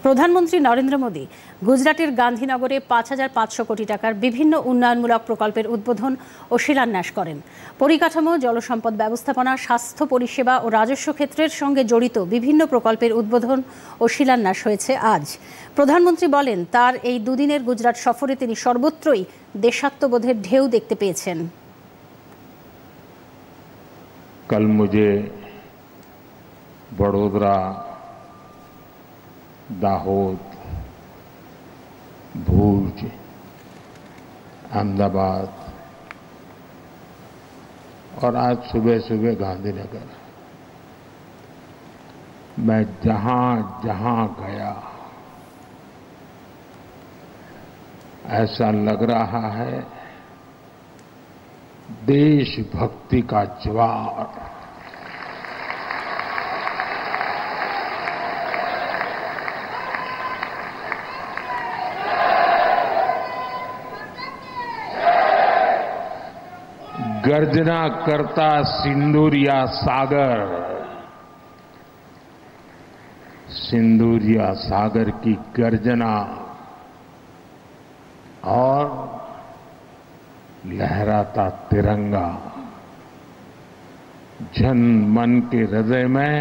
প্রধানমন্ত্রী নরেন্দ্র মোদী গুজরাটের গান্ধীনগরে ৫,৫০০ কোটি টাকার বিভিন্ন উন্নয়নমূলক প্রকল্পের উদ্বোধন ও শিলান্যাস করেন। পরিকাঠামো, জলসম্পদ ব্যবস্থাপনা, স্বাস্থ্য পরিষেবা ও রাজস্ব ক্ষেত্রের সঙ্গে জড়িত বিভিন্ন প্রকল্পের উদ্বোধন ও শিলান্যাস হয়েছে আজ। প্রধানমন্ত্রী বলেন, তার এই দুদিনের গুজরাট সফরে তিনি সর্বত্রই দেশাত্মবোধের ঢেউ দেখতে পেয়েছেন। कल मुझे बड़ोदरा, दाहोद, भूज, अहमदाबाद और आज सुबह सुबह गांधीनगर, मैं जहां जहां गया ऐसा लग रहा है देशभक्ति का ज्वार। गर्जना करता सिंदूरिया सागर, सिंदूरिया सागर की गर्जना और लहराता तिरंगा जन मन के हृदय में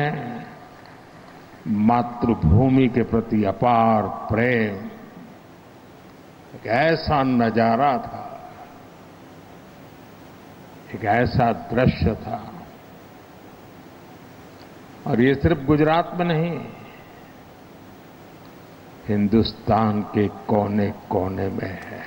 मातृभूमि के प्रति अपार प्रेम, एक ऐसा नजारा था, एक ऐसा दृश्य था। और ये सिर्फ गुजरात में नहीं, हिंदुस्तान के कोने कोने में है।